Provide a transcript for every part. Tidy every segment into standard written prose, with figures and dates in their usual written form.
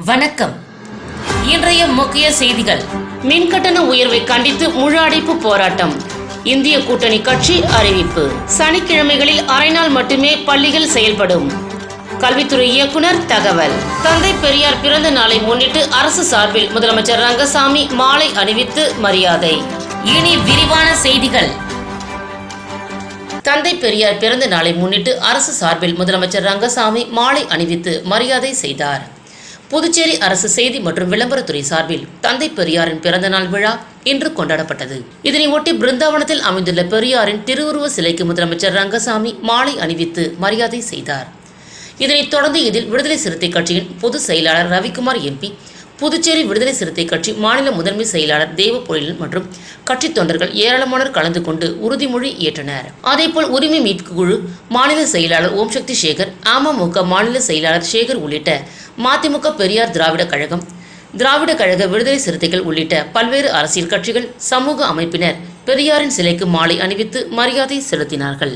வணக்கம். இன்றைய முக்கிய செய்திகள். மின்கட்டண உயர்வை கண்டித்து முழு அடைப்பு போராட்டம். இந்திய கூட்டணி கட்சி அறிவிப்பு. சனிக்கிழமைகளில் அரை நாள் மட்டுமே பள்ளிகள் செயல்படும். கல்வித்துறை இயக்குனர் தகவல். தந்தை பெரியார் பிறந்த நாளை முன்னிட்டு அரசு சார்பில் முதலமைச்சர் ரங்கசாமி மாலை அணிவித்து மரியாதை. இனி விரிவான செய்திகள். தந்தை பெரியார் பிறந்த நாளை முன்னிட்டு அரசு சார்பில் முதலமைச்சர் ரங்கசாமி மாலை அணிவித்து மரியாதை செய்தார். புதுச்சேரி அரசு செய்தி மற்றும் விளம்பரத்துறை சார்பில் தந்தை பெரியாரின் பிறந்தநாள் விழா இன்று கொண்டாடப்பட்டது. இதனை ஒட்டி பிருந்தாவனத்தில் அமைந்துள்ள பெரியாரின் திருவுருவ சிலைக்கு முதலமைச்சர் ரங்கசாமி மாலை அணிவித்து மரியாதை செய்தார். இதனைத் தொடர்ந்து இதில் விடுதலை சிறுத்தை கட்சியின் பொதுச் செயலாளர் ரவிக்குமார் எம்பி, புதுச்சேரி விடுதலை சிறுத்தை கட்சி மாநில முதன்மை செயலாளர் தேவபொழிலன் மற்றும் கட்சி தொண்டர்கள் ஏராளமானோர் கலந்து கொண்டு உறுதிமொழி ஏற்றனர். அதேபோல் உரிமை மீட்பு குழு மாநில செயலாளர் ஓம் சக்தி சேகர், அமமுக மாநில செயலாளர் சேகர் உள்ளிட்ட மதிமுக, பெரியார் திராவிட கழகம், திராவிட கழக, விடுதலை சிறுத்தைகள் உள்ளிட்ட பல்வேறு அரசியல் கட்சிகள், சமூக அமைப்பினர் பெரியாரின் சிலைக்கு மாலை அணிவித்து மரியாதை செலுத்தினார்கள்.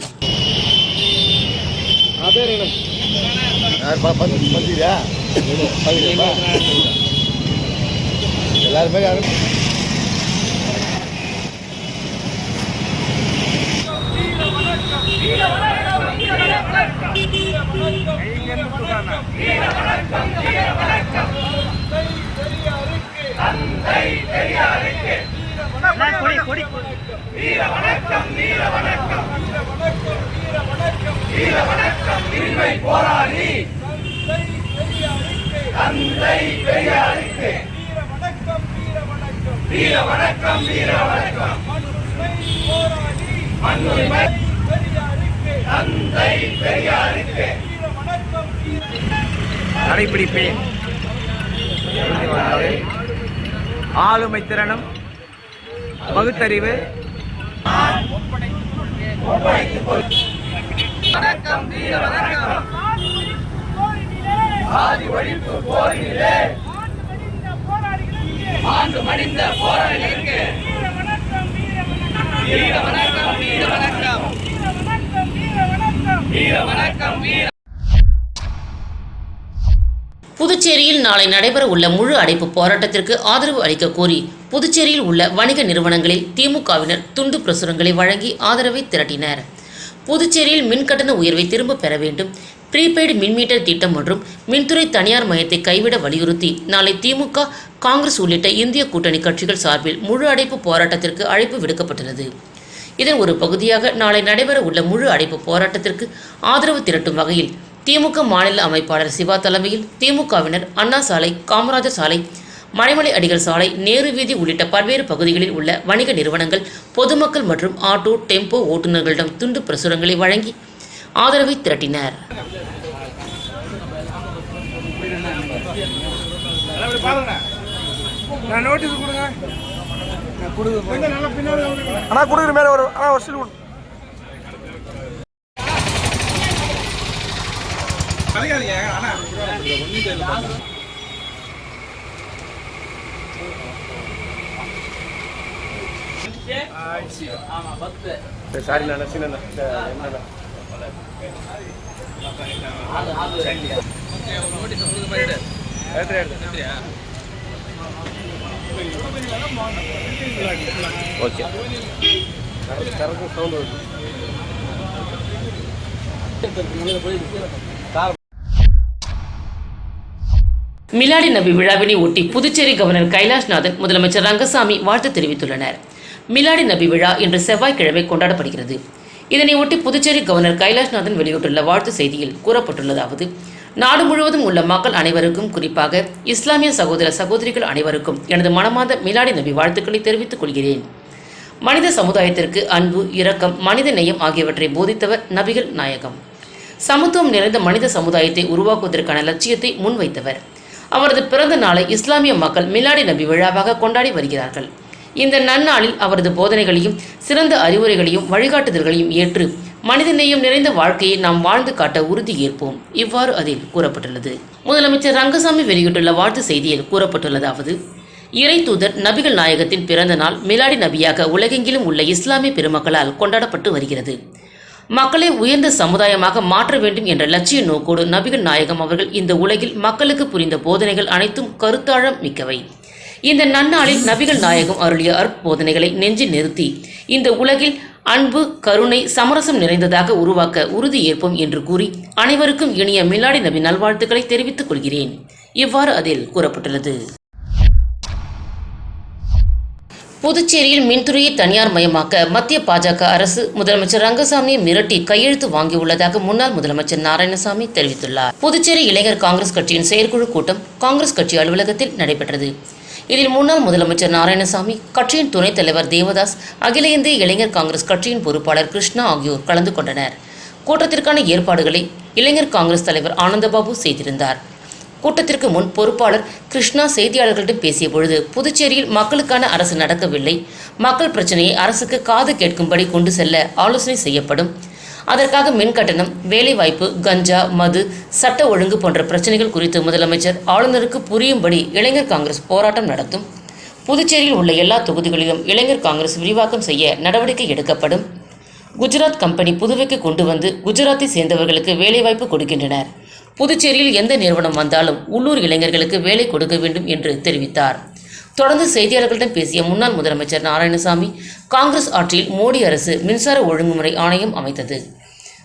கடைபிடிப்பேன். ஆளுமை திறனும் பகுத்தறிவு புதுச்சேரியில் நாளை நடைபெற உள்ள முழு அடைப்பு போராட்டத்திற்கு ஆதரவு அளிக்க கோரி புதுச்சேரியில் உள்ள வணிக நிறுவனங்களில் திமுகவினர் துண்டு பிரசுரங்களை வழங்கி ஆதரவை திரட்டினர். புதுச்சேரியில் மின்கட்டண உயர்வை திரும்ப பெற வேண்டும், ப்ரீபெய்டு மின்மீட்டர் திட்டம் மற்றும் மின்துறை தனியார் மையத்தை கைவிட வலியுறுத்தி நாளை திமுக, காங்கிரஸ் உள்ளிட்ட இந்திய கூட்டணி கட்சிகள் சார்பில் முழு அடைப்பு போராட்டத்திற்கு அழைப்பு விடுக்கப்பட்டுள்ளது. இதன் ஒரு பகுதியாக நாளை நடைபெற உள்ள முழு அடைப்பு போராட்டத்திற்கு ஆதரவு திரட்டும் வகையில் திமுக மாநில அமைப்பாளர் சிவா தலைமையில் திமுகவினர் அண்ணா சாலை, காமராஜர் சாலை, மறைமலை அடிகள் சாலை, நேரு வீதி உள்ளிட்ட பல்வேறு பகுதிகளில் உள்ள வணிக நிறுவனங்கள், பொதுமக்கள் மற்றும் ஆட்டோ, டெம்போ ஓட்டுநர்களிடம் துண்டு பிரசுரங்களை வழங்கி ஆதரவை திரட்டினர். சாரி நான் சின்ன ஓகே சவுண்ட் மிலாடி நபி விழாவினை ஒட்டி புதுச்சேரி கவர்னர் கைலாஷ்நாதன், முதலமைச்சர் ரங்கசாமி வாழ்த்து தெரிவித்துள்ளனர். மிலாடி நபி விழா இன்று செவ்வாய்க்கிழமை கொண்டாடப்படுகிறது. இதனை ஒட்டி புதுச்சேரி கவர்னர் கைலாஷ்நாதன் வெளியிட்டுள்ள வாழ்த்து செய்தியில் கூறப்பட்டுள்ளதாவது: நாடு முழுவதும் உள்ள மக்கள் அனைவருக்கும், குறிப்பாக இஸ்லாமிய சகோதர சகோதரிகள் அனைவருக்கும் எனது மனமார்ந்த மிலாடி நபி வாழ்த்துக்களை தெரிவித்துக் கொள்கிறேன். மனித சமுதாயத்திற்கு அன்பு, இரக்கம், மனித நேயம் ஆகியவற்றை போதித்தவர் நபிகள் நாயகம். சமத்துவம் நிறைந்த மனித சமுதாயத்தை உருவாக்குவதற்கான லட்சியத்தை முன்வைத்தவர். அவரது பிறந்த நாளை இஸ்லாமிய மக்கள் மிலாடி நபி விழாவாக கொண்டாடி வருகிறார்கள். இந்த நன்னாளில் அவரது போதனைகளையும் சிறந்த அறிவுரைகளையும் வழிகாட்டுதல்களையும் ஏற்று மனிதநேயம் நிறைந்த வாழ்க்கையை நாம் வாழ்ந்து காட்ட உறுதி ஏற்போம். இவ்வாறு அதில் கூறப்பட்டுள்ளது. முதலமைச்சர் ரங்கசாமி வெளியிட்டுள்ள வாழ்த்து செய்தியில் கூறப்பட்டுள்ளதாவது: இறை தூதர் நபிகள் நாயகத்தின் பிறந்த நாள் மிலாடி நபியாக உலகெங்கிலும் உள்ள இஸ்லாமிய பெருமக்களால் கொண்டாடப்பட்டு வருகிறது. மக்களை உயர்ந்த சமுதாயமாக மாற்ற வேண்டும் என்ற லட்சிய நோக்கோடு நபிகள் நாயகம் அவர்கள் இந்த உலகில் மக்களுக்கு புரிந்த போதனைகள் அனைத்தும் கருத்தாழம் மிக்கவை. இந்த நன்னாளில் நபிகள் நாயகம் அருளிய அற்போதனைகளை நெஞ்சில் நிறுத்தி இந்த உலகில் அன்பு, கருணை, சமரசம் நிறைந்ததாக உருவாக்க உறுதி ஏற்போம் என்று கூறி அனைவருக்கும் இனிய மிலாடி நபி நல்வாழ்த்துக்களை தெரிவித்துக் கொள்கிறேன். இவ்வாறு அதில் கூறப்பட்டுள்ளது. புதுச்சேரியில் மின்துறையை தனியார் மயமாக்க மத்திய பாஜக அரசு முதலமைச்சர் ரங்கசாமியை மிரட்டி கையெழுத்து வாங்கியுள்ளதாக முன்னாள் முதலமைச்சர் நாராயணசாமி தெரிவித்துள்ளார். புதுச்சேரி இளைஞர் காங்கிரஸ் கட்சியின் செயற்குழு கூட்டம் காங்கிரஸ் கட்சி அலுவலகத்தில் நடைபெற்றது. இதில் முன்னாள் முதலமைச்சர் நாராயணசாமி, கட்சியின் துணைத் தலைவர் தேவதாஸ், அகில இந்திய இளைஞர் காங்கிரஸ் கட்சியின் பொறுப்பாளர் கிருஷ்ணா ஆகியோர் கலந்து கொண்டனர். கூட்டத்திற்கான ஏற்பாடுகளை இளைஞர் காங்கிரஸ் தலைவர் ஆனந்தபாபு செய்திருந்தார். கூட்டத்திற்கு முன் பொறுப்பாளர் கிருஷ்ணா செய்தியாளர்களிடம் பேசிய பொழுது, புதுச்சேரியில் மக்களுக்கான அரசு நடக்கவில்லை, மக்கள் பிரச்சனையை அரசுக்கு காது கேட்கும்படி கொண்டு செல்ல ஆலோசனை செய்யப்படும், அதற்காக மின் கட்டணம், வேலைவாய்ப்பு, கஞ்சா, மது, சட்ட ஒழுங்கு போன்ற பிரச்சனைகள் குறித்து முதலமைச்சர் ஆளுநருக்கு புரியும்படி இளைஞர் காங்கிரஸ் போராட்டம் நடத்தும், புதுச்சேரியில் உள்ள எல்லா தொகுதிகளிலும் இளைஞர் காங்கிரஸ் விரிவாக்கம் செய்ய நடவடிக்கை எடுக்கப்படும், குஜராத் கம்பெனி புதுவைக்கு கொண்டு வந்து குஜராத்தை சேர்ந்தவர்களுக்கு வேலைவாய்ப்பு கொடுக்கின்றனர், புதுச்சேரியில் எந்த நிறுவனம் வந்தாலும் உள்ளூர் இளைஞர்களுக்கு வேலை கொடுக்க வேண்டும் என்று தெரிவித்தார். தொடர்ந்து செய்தியாளர்களிடம் பேசிய முன்னாள் முதலமைச்சர் நாராயணசாமி, காங்கிரஸ் ஆட்சியில் மோடி அரசு மின்சார ஒழுங்குமுறை ஆணையம் அமைத்தது.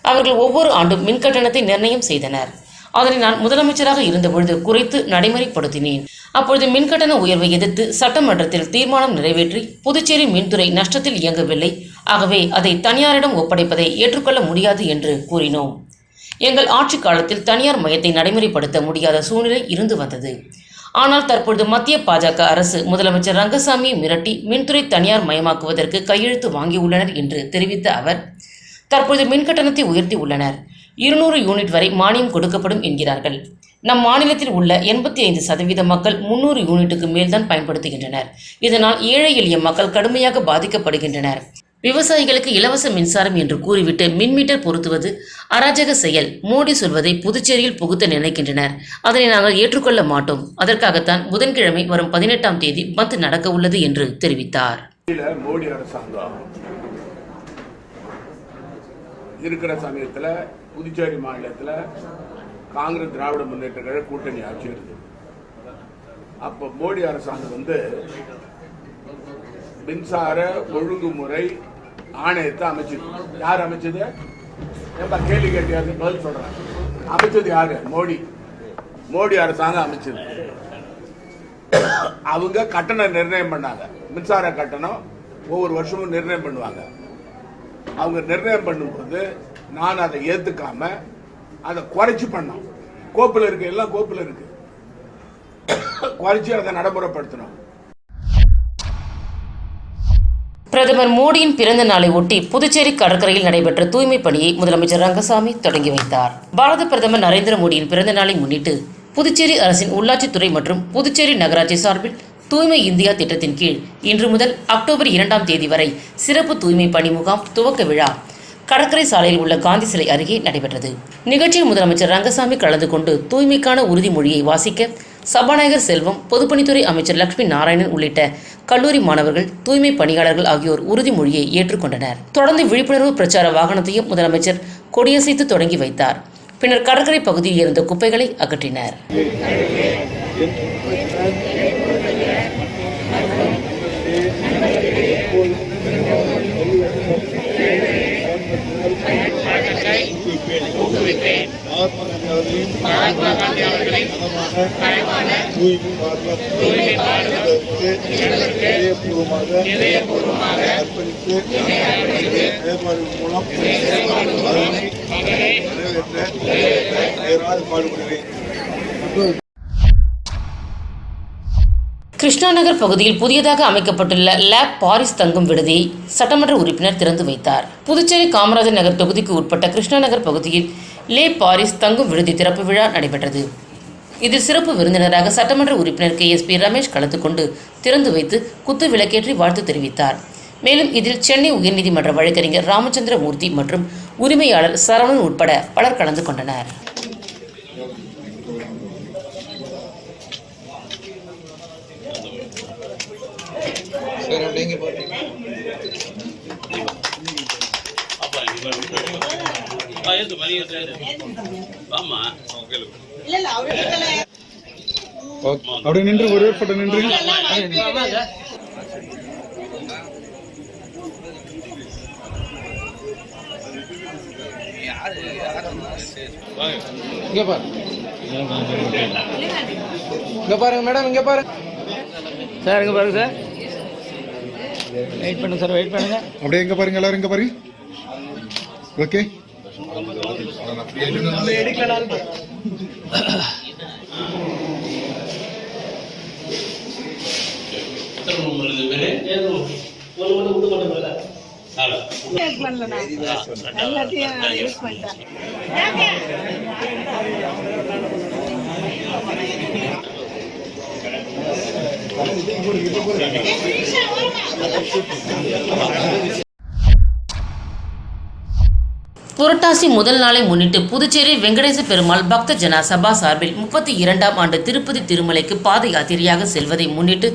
அவர்கள் ஒவ்வொரு ஆண்டும் மின் கட்டணத்தை நிர்ணயம் செய்தனர். அதனை நான் முதலமைச்சராக இருந்தபொழுது குறைத்து நடைமுறைப்படுத்தினேன். அப்பொழுது மின்கட்டண உயர்வை எதிர்த்து சட்டமன்றத்தில் தீர்மானம் நிறைவேற்றி புதுச்சேரி மின்துறை நஷ்டத்தில் இயங்கவில்லை, ஆகவே அதை தனியாரிடம் ஒப்படைப்பதை ஏற்றுக்கொள்ள முடியாது என்று கூறினோம். எங்கள் ஆட்சி காலத்தில் தனியார் மையத்தை நடைமுறைப்படுத்த முடியாத சூழ்நிலை இருந்து வந்தது. ஆனால் தற்பொழுது மத்திய பாஜக அரசு முதலமைச்சர் ரங்கசாமியை மிரட்டி மின்துறை தனியார் மயமாக்குவதற்கு கையெழுத்து வாங்கியுள்ளனர் என்று தெரிவித்த அவர், தற்பொழுது மின்கட்டணத்தை உயர்த்தி உள்ளனர், 200 யூனிட் வரை மானியம் கொடுக்கப்படும் என்கிறார்கள். நம் மாநிலத்தில் உள்ள 85% மக்கள் 300 யூனிட்டுக்கு மேல்தான் பயன்படுத்துகின்றனர். இதனால் ஏழை எளிய மக்கள் கடுமையாக பாதிக்கப்படுகின்றனர். விவசாயிகளுக்கு இலவச மின்சாரம் என்று கூறிவிட்டு மின்மீட்டர் பொருத்துவது அராஜக செயல். மோடி சொல்வதை புதுச்சேரியில் புகுத்த நினைக்கின்றனர். அதனை நாங்கள் ஏற்றுக்கொள்ள மாட்டோம். அதற்காகத்தான் புதன்கிழமை வரும் 18ஆம் தேதி பந்த் நடக்க உள்ளது என்று தெரிவித்தார். மோடி அரசாங்கம் இருக்கிற சமயத்தில் புதுச்சேரி மாநிலத்தில் காங்கிரஸ் திராவிட முன்னேற்ற கழக கூட்டணி ஆட்சி இருக்கு. அப்போ மோடி அரசாங்கம் மின்சார ஒழுங்குமுறை ஆணையத்தை அமைச்சது. யார் அமைச்சது? கேள்வி கேட்டியாது, பதில் சொல்றேன். அமைச்சது யாரு? மோடி அரசாங்கம் அமைச்சது. அவங்க கட்டணம் நிர்ணயம் பண்ணாங்க. மின்சார கட்டணம் ஒவ்வொரு வருஷமும் நிர்ணயம் பண்ணுவாங்க. அவங்க நிர்ணயம் பண்ணும்போது நான் அதை ஏத்துக்காம அதை குறைச்சு பண்ணோம். கோப்புல இருக்கு, எல்லாம் கோப்புல இருக்கு, குறைச்சு அதை நடைமுறைப்படுத்தணும். பிரதமர் மோடியின் பிறந்த நாளை ஒட்டி புதுச்சேரி கடற்கரையில் நடைபெற்ற தூய்மை பணியை முதலமைச்சர் ரங்கசாமி தொடங்கி வைத்தார். பாரத பிரதமர் நரேந்திர மோடியின் பிறந்த நாளை முன்னிட்டு புதுச்சேரி அரசின் உள்ளாட்சித்துறை மற்றும் புதுச்சேரி நகராட்சி சார்பில் தூய்மை இந்தியா திட்டத்தின் கீழ் இன்று முதல் அக்டோபர் 2ஆம் தேதி வரை சிறப்பு தூய்மை பணி முகாம் துவக்க விழா கடற்கரை சாலையில் உள்ள காந்தி சிலை அருகே நடைபெற்றது. நிகழ்ச்சியில் முதலமைச்சர் ரங்கசாமி கலந்து கொண்டு தூய்மைக்கான உறுதிமொழியை வாசிக்க சபாநாயகர் செல்வம், பொதுப்பணித்துறை அமைச்சர் லட்சுமி நாராயணன் உள்ளிட்ட கல்லூரி மாணவர்கள், தூய்மை பணியாளர்கள் ஆகியோர் உறுதிமொழியை ஏற்றுக்கொண்டனர். தொடர்ந்து விழிப்புணர்வு பிரச்சார வாகனத்தையும் முதலமைச்சர் கொடியசைத்து தொடங்கி வைத்தார். பின்னர் கடற்கரை பகுதியில் இருந்த குப்பைகளை அகற்றினர். மகாத்மா காந்தி அவர்களின் தூய்மை இதயபூர்வமாக அர்ப்பணித்து செயல்பாடுகள் மூலம் நிறைவேற்ற பாடுபடுவேன். கிருஷ்ணா நகர் பகுதியில் புதியதாக அமைக்கப்பட்டுள்ள லேப் பாரிஸ் தங்கும் விடுதியை சட்டமன்ற உறுப்பினர் திறந்து வைத்தார். புதுச்சேரி காமராஜர் நகர் தொகுதிக்கு உட்பட்ட கிருஷ்ணா நகர் பகுதியில் லே பாரிஸ் தங்கும் விடுதி திறப்பு விழா நடைபெற்றது. இதில் சிறப்பு விருந்தினராக சட்டமன்ற உறுப்பினர் KSP ரமேஷ் கலந்து கொண்டு திறந்து வைத்து குத்து விளக்கேற்றி வாழ்த்து தெரிவித்தார். மேலும் இதில் சென்னை உயர்நீதிமன்ற வழக்கறிஞர் ராமச்சந்திர மூர்த்தி மற்றும் உரிமையாளர் சரவணன் உட்பட பலர் கலந்து கொண்டனர். Sir, அப்படியே நின்று ஒரே போட்டோ நின்று இங்க பாருங்க மேடம், இங்க பாருங்க சார், இங்க பாருங்க சார், வெயிட் பண்ணுங்க சார், வெயிட் பண்ணுங்க. அப்படியே இங்க பாருங்க, எல்லாரும் இங்க பாருங்க. ஓகே புரட்டாசி முதல் நாளை முன்னிட்டு புதுச்சேரி வெங்கடேச பெருமாள் பக்த ஜன சபா சார்பில் 32ஆம் ஆண்டு திருப்பதி திருமலைக்கு பாத யாத்திரையாக செல்வதை முன்னிட்டு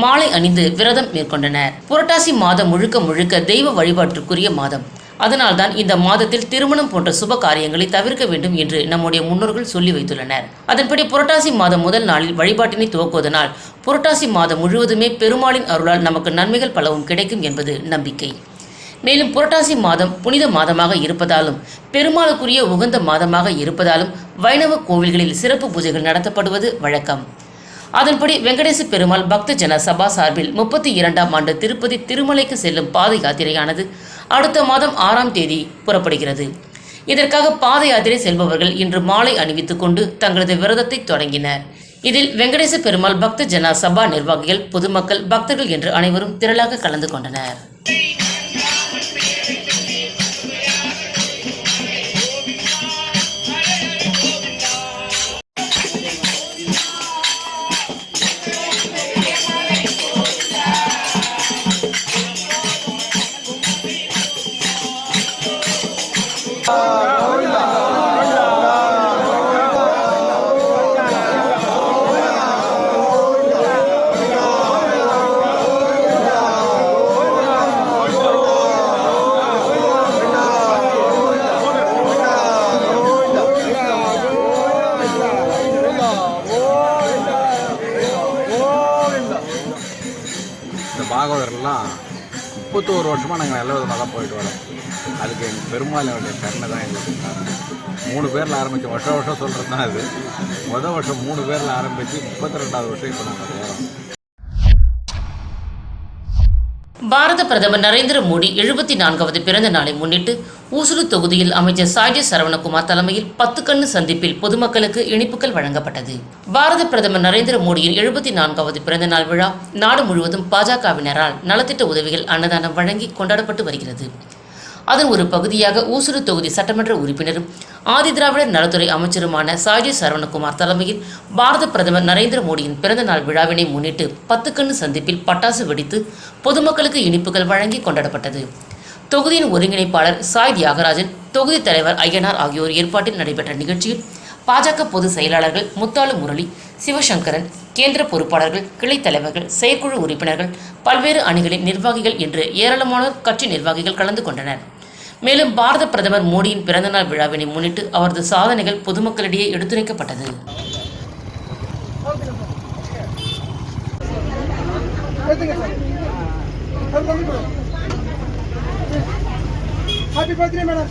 மாலை அணிந்து விரதம் மேற்கொண்டனர். புரட்டாசி மாதம் முழுக்க முழுக்க தெய்வ வழிபாட்டிற்குரிய மாதம். அதனால்தான் இந்த மாதத்தில் திருமணம் போன்ற சுப காரியங்களை தவிர்க்க வேண்டும் என்று நம்முடைய முன்னோர்கள் சொல்லி வைத்துள்ளனர். அதன்படி புரட்டாசி மாதம் முதல் நாளில் வழிபாட்டினை துவக்குவதனால் புரட்டாசி மாதம் முழுவதுமே பெருமாளின் அருளால் நமக்கு நன்மைகள் பலவும் கிடைக்கும் என்பது நம்பிக்கை. மேலும் புரட்டாசி மாதம் புனித மாதமாக இருப்பதாலும் பெருமாளுக்குரிய உகந்த மாதமாக இருப்பதாலும் வைணவ கோவில்களில் சிறப்பு பூஜைகள் நடத்தப்படுவது வழக்கம். அதன்படி வெங்கடேச பெருமாள் பக்த ஜன சபா சார்பில் 32ஆம் ஆண்டு திருப்பதி திருமலைக்கு செல்லும் பாத யாத்திரையானது அடுத்த மாதம் 6ஆம் தேதி புறப்படுகிறது. இதற்காக பாத யாத்திரை செல்பவர்கள் இன்று மாலை அணிவித்துக் கொண்டு தங்களது விரதத்தை தொடங்கினர். இதில் வெங்கடேச பெருமாள் பக்த ஜன சபா நிர்வாகிகள், பொதுமக்கள், பக்தர்கள் என்று அனைவரும் திரளாக கலந்து கொண்டனர். இந்த பாகவதர்லாம் 31 வருஷமாக நாங்கள் நல்ல விதமாக தான் போயிட்டு வரோம். அதுக்கு எங்கள் பெருமாளுடைய கருணை தான் எங்களுக்கு காரணம். 3 பேரில் ஆரம்பித்து வருஷம் சொல்கிறது தான் அது. வருஷம் 3 பேரில் ஆரம்பித்து 32வது வருஷம் இப்போ நாங்கள் போகிறோம். பாரத பிரதமர் நரேந்திர மோடி 74வது பிறந்த நாளை முன்னிட்டு ஊசுடு தொகுதியில் அமைச்சர் சாய்ஜி சரவணகுமார் தலைமையில் 10 கண்ணு சந்திப்பில் பொதுமக்களுக்கு இனிப்புகள் வழங்கப்பட்டது. பாரத பிரதமர் நரேந்திர மோடியின் 74வது பிறந்த நாள் விழா நாடு முழுவதும் பாஜகவினரால் நலத்திட்ட உதவிகள் அன்னதானம் வழங்கி கொண்டாடப்பட்டு வருகிறது. அதன் ஒரு பகுதியாக ஊசுடு தொகுதி சட்டமன்ற உறுப்பினரும் ஆதிதிராவிடர் நலத்துறை அமைச்சருமான சாய்ஜி சரவணகுமார் தலைமையில் பாரத பிரதமர் நரேந்திர மோடியின் பிறந்த நாள் விழாவினை முன்னிட்டு 10 கண்ணு சந்திப்பில் பட்டாசு வெடித்து பொதுமக்களுக்கு இனிப்புகள் வழங்கி கொண்டாடப்பட்டது. தொகுதியின் ஒருங்கிணைப்பாளர் சாய் தியாகராஜன், தொகுதி தலைவர் ஐயனார் ஆகியோர் ஏற்பாட்டில் நடைபெற்ற நிகழ்ச்சியில் பாஜக பொதுச் செயலாளர்கள் முத்தாலு முரளி, சிவசங்கரன், கேந்திர பொறுப்பாளர்கள், கிளை தலைவர்கள், செயற்குழு உறுப்பினர்கள், பல்வேறு அணிகளின் நிர்வாகிகள் என்று ஏராளமானோர் கட்சி நிர்வாகிகள் கலந்து கொண்டனர். மேலும் பாரத பிரதமர் மோடியின் பிறந்தநாள் விழாவினை முன்னிட்டு அவரது சாதனைகள் பொதுமக்களிடையே எடுத்துரைக்கப்பட்டது. Happy birthday, madam.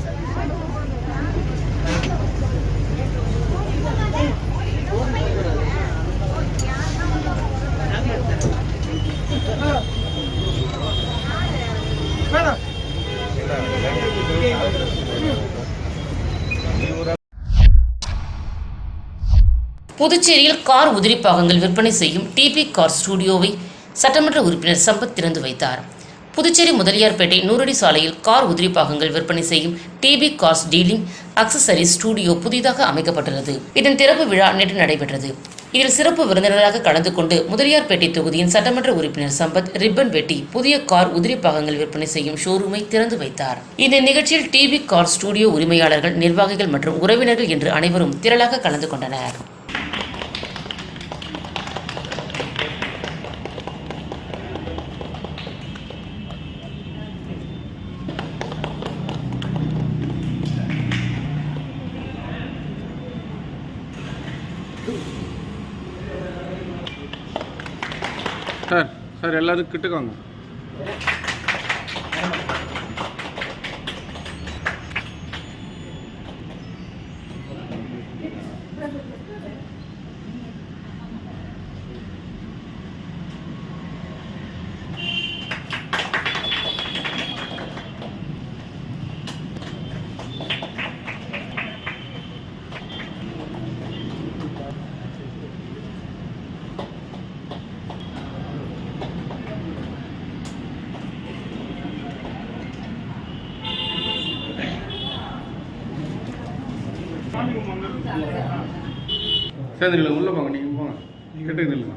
புதுச்சேரியில் கார் உதிரி பாகங்கள் விற்பனை செய்யும் டிபி கார் ஸ்டுடியோவை சட்டமன்ற உறுப்பினர் சம்பத் திறந்து வைத்தார். புதுச்சேரி முதலியார்பேட்டை 100 அடி சாலையில் கார் உதிரி பாகங்கள் விற்பனை செய்யும் DP cars dealing accessories studio புதிதாக அமைக்கப்பட்டுள்ளது. இதன் திறப்பு விழா நேற்று நடைபெற்றது. இதில் சிறப்பு விருந்தினராக கலந்து கொண்டு முதலியார்பேட்டை தொகுதியின் சட்டமன்ற உறுப்பினர் சம்பத் ரிப்பன் வெட்டி புதிய கார் உதிரி பாகங்கள் விற்பனை செய்யும் ஷோரூமை திறந்து வைத்தார். இந்த நிகழ்ச்சியில் டிபி கார் ஸ்டுடியோ உரிமையாளர்கள், நிர்வாகிகள் மற்றும் உறவினர்கள் என்று அனைவரும் திரளாக கலந்து கொண்டனர். சார் சார் எல்லாரும் கிட்டக்கு வாங்க. சார் இல்லை உள்ளே போங்க, நீங்கள் போங்க, கிட்டக்கு நில்லுங்க.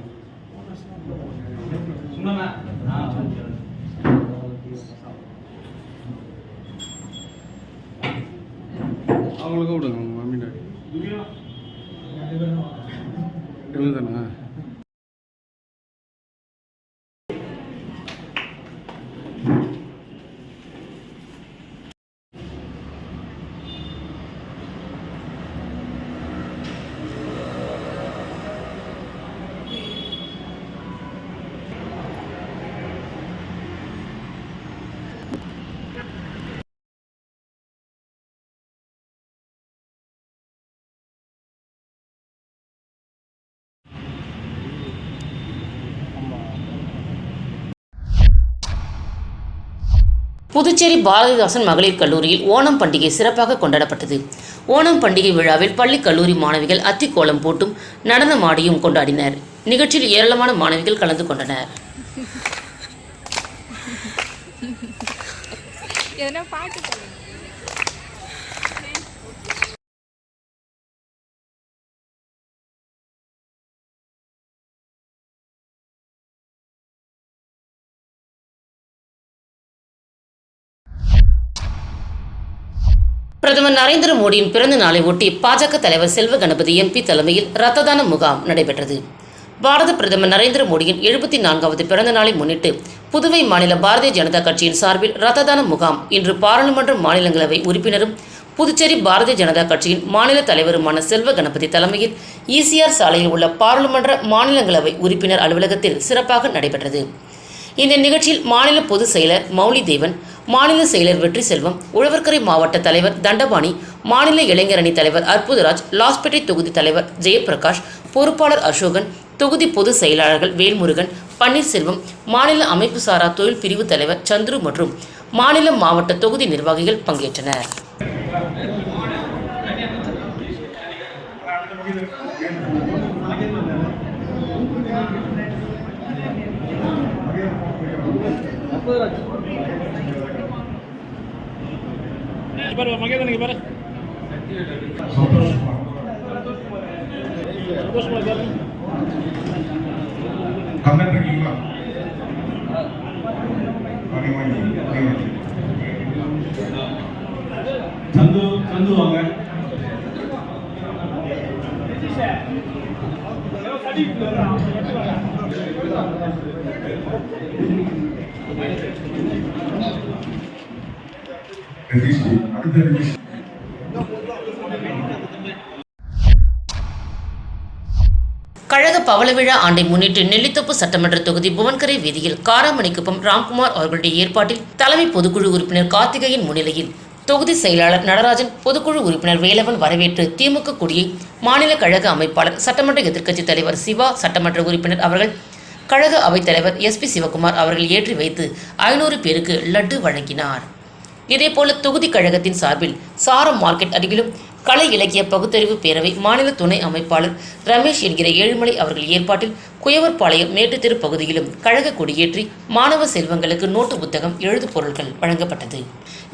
அவங்களுக்கு விடுங்க, அவங்க மம்மி டாடி தானே. புதுச்சேரி பாரதிதாசன் மகளிர் கல்லூரியில் ஓணம் பண்டிகை சிறப்பாக கொண்டாடப்பட்டது. ஓணம் பண்டிகை விழாவில் பள்ளி கல்லூரி மாணவிகள் அத்திக்கோலம் போட்டும் நடனமாடியும் கொண்டாடினர். நிகழ்ச்சியில் ஏராளமான மாணவிகள் கலந்து கொண்டனர். பிரதமர் நரேந்திர மோடியின் பிறந்த நாளை ஒட்டி பாஜக தலைவர் செல்வ கணபதி MP தலைமையில் இரத்த தான முகாம் நடைபெற்றது. பாரத பிரதமர் நரேந்திர மோடியின் 74வது பிறந்த நாளை முன்னிட்டு புதுவை மாநில பாரதிய ஜனதா கட்சியின் சார்பில் இரத்த தான முகாம் இன்று பாராளுமன்ற மாநிலங்களவை உறுப்பினரும் புதுச்சேரி பாரதிய ஜனதா கட்சியின் மாநில தலைவருமான செல்வ கணபதி தலைமையில் ECR சாலையில் உள்ள பாராளுமன்ற மாநிலங்களவை உறுப்பினர் அலுவலகத்தில் சிறப்பாக நடைபெற்றது. இந்த நிகழ்ச்சியில் மாநில பொதுச் செயலர் மௌலி தேவன், மாநில செயலர் வெற்றி செல்வம், உழவர்கரை மாவட்ட தலைவர் தண்டபாணி, மாநில இளைஞர் அணி தலைவர் அற்புதராஜ், லாஸ்பேட்டை தொகுதி தலைவர் ஜெயபிரகாஷ், பொறுப்பாளர் அசோகன், தொகுதி பொதுச் செயலாளர்கள் வேல்முருகன், பன்னீர்செல்வம், மாநில அமைப்பு சாரா தொழில் பிரிவு தலைவர் சந்துரு மற்றும் மாநில மாவட்ட தொகுதி நிர்வாகிகள் பங்கேற்றனர். சந்து வாங்க. கழக பவள விழா ஆண்டை முன்னிட்டு நெல்லித்தோப்பு சட்டமன்ற தொகுதி புவன்கரை வீதியில் காராமணிக்குப்பம் ராம்குமார் அவர்களுடைய ஏற்பாட்டில் தலைமை பொதுக்குழு உறுப்பினர் கார்த்திகேயன் முன்னிலையில் தொகுதி செயலாளர் நடராஜன், பொதுக்குழு உறுப்பினர் வேலவன் வரவேற்று திமுக கொடியை மாநில கழக அமைப்பாளர் சட்டமன்ற எதிர்க்கட்சித் தலைவர் சிவா, சட்டமன்ற உறுப்பினர் அவர்கள், கழக அவைத்தலைவர் SP சிவகுமார் அவர்கள் ஏற்றி வைத்து 500 பேருக்கு லட்டு வழங்கினார். இதேபோல தொகுதி கழகத்தின் சார்பில் சாரம் மார்க்கெட் அருகிலும் கலை இலக்கிய பகுத்தறிவு பேரவை மாநில துணை அமைப்பாளர் ரமேஷ் என்கிற ஏழுமலை அவர்கள் ஏற்பாட்டில் குயவர்பாளையம் மேட்டுத்தெரு பகுதியிலும் கழக கொடியேற்றி மாணவ செல்வங்களுக்கு நோட்டு புத்தகம், எழுது பொருட்கள் வழங்கப்பட்டது.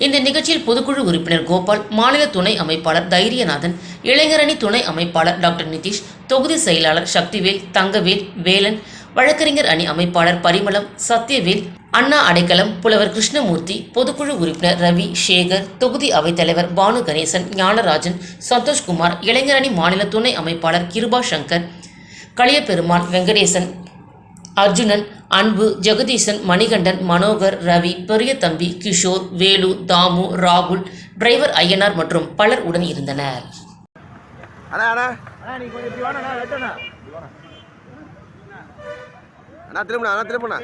இந்த நிகழ்ச்சியில் பொதுக்குழு உறுப்பினர் கோபால், மாநில துணை அமைப்பாளர் தைரியநாதன், இளைஞரணி துணை அமைப்பாளர் டாக்டர் நிதிஷ், தொகுதி செயலாளர் சக்திவேல், தங்கவேல், வேலன், வழக்கறிஞர் அணி அமைப்பாளர் பரிமளம், சத்யவேல், அண்ணா அடைக்கலம், புலவர் கிருஷ்ணமூர்த்தி, பொதுக்குழு உறுப்பினர் ரவி, சேகர், தொகுதி அவைத்தலைவர் பானு கணேசன், ஞானராஜன், சந்தோஷ்குமார், இளைஞரணி மாநில துணை அமைப்பாளர் கிருபா சங்கர், களியபெருமாள், வெங்கடேசன், அர்ஜுனன், அன்பு, ஜெகதீசன், மணிகண்டன், மனோகர், ரவி, பெரிய தம்பி, கிஷோர், வேலு, தாமு, ராகுல், டிரைவர் ஐயனார் மற்றும் பலர் உடன் இருந்தனர். அண்ணா திரும்பினா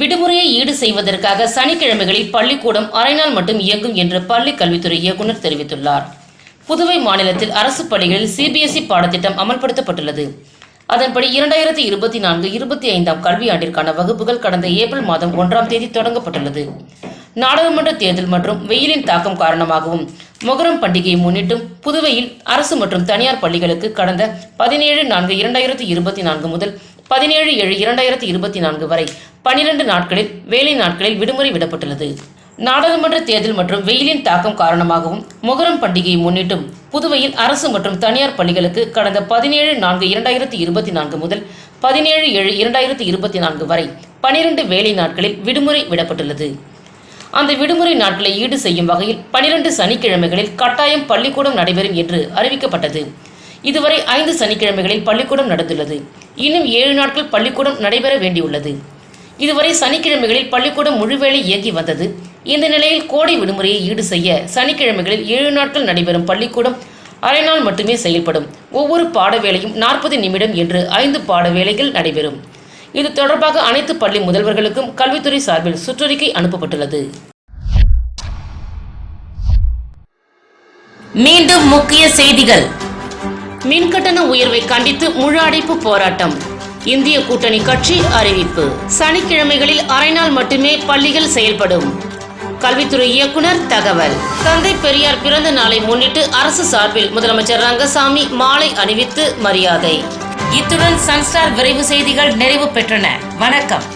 விடுமுறையை ஈடு செய்வதற்காக சனிக்கிழமைகளில் பள்ளிக்கூடம் அரை நாள் மட்டும் இயங்கும் என்று பள்ளி கல்வித்துறை இயக்குநர் தெரிவித்துள்ளார். புதுவை மாநிலத்தில் அரசு பள்ளிகளில் சிபிஎஸ்இ பாடத்திட்டம் அமல்படுத்தப்பட்டுள்ளது. அதன்படி 2024-25 கல்வியாண்டிற்கான வகுப்புகள் கடந்த ஏப்ரல் மாதம் 1ஆம் தேதி தொடங்கப்பட்டுள்ளது. நாடாளுமன்ற தேர்தல் மற்றும் வெயிலின் தாக்கம் காரணமாகவும் மொகரம் பண்டிகையை முன்னிட்டும் புதுவையில் அரசு மற்றும் தனியார் பள்ளிகளுக்கு கடந்த 17/4/2024 முதல் 17/7/2024 வரை 12 நாட்களில் வேலை நாட்களில் விடுமுறை விடப்பட்டுள்ளது. நாடாளுமன்ற தேர்தல் மற்றும் வெயிலின் தாக்கம் காரணமாகவும் மொகரம் பண்டிகையை முன்னிட்டும் புதுவையில் அரசு மற்றும் தனியார் பள்ளிகளுக்கு கடந்த 17/4/2024 முதல் 17/7/2024 வரை 12 வேலை நாட்களில் விடுமுறை விடப்பட்டுள்ளது. அந்த விடுமுறை நாட்களை ஈடு செய்யும் வகையில் 12 சனிக்கிழமைகளில் கட்டாயம் பள்ளிக்கூடம் நடைபெறும் என்று அறிவிக்கப்பட்டது. இதுவரை 5 சனிக்கிழமைகளில் பள்ளிக்கூடம் நடந்துள்ளது. இன்னும் 7 நாட்கள் பள்ளிக்கூடம் நடைபெற வேண்டியுள்ளது. இதுவரை சனிக்கிழமைகளில் பள்ளிக்கூடம் முழுவேளை இயங்கி வந்தது. இந்த நிலையில் கோடை விடுமுறையை ஈடு செய்ய சனிக்கிழமைகளில் 7 நாட்கள் நடைபெறும் பள்ளிக்கூடம் அரை நாள் மட்டுமே செயல்படும். ஒவ்வொரு பாட வேளையும் 40 நிமிடம் என்று 5 பாட வேளைகள் நடைபெறும். இது தொடர்பாக அனைத்து பள்ளி முதல்வர்களுக்கும் கல்வித்துறை சார்பில் சுற்றறிக்கை அனுப்பப்பட்டுள்ளது. மீண்டும் முக்கிய செய்திகள். மின்கட்டண உயர்வை கண்டித்து முழு அடைப்பு போராட்டம். இந்திய கூட்டணி கட்சி அறிவிப்பு. சனிக்கிழமைகளில் அரை நாள் மட்டுமே பள்ளிகள் செயல்படும். கல்வித்துறை இயக்குனர் தகவல். தந்தை பெரியார் பிறந்த நாளை முன்னிட்டு அரசு சார்பில் முதலமைச்சர் ரங்கசாமி மாலை அணிவித்து மரியாதை. இத்துடன் சன்ஸ்டார் விரைவு செய்திகள் நிறைவு பெற்றன. வணக்கம்.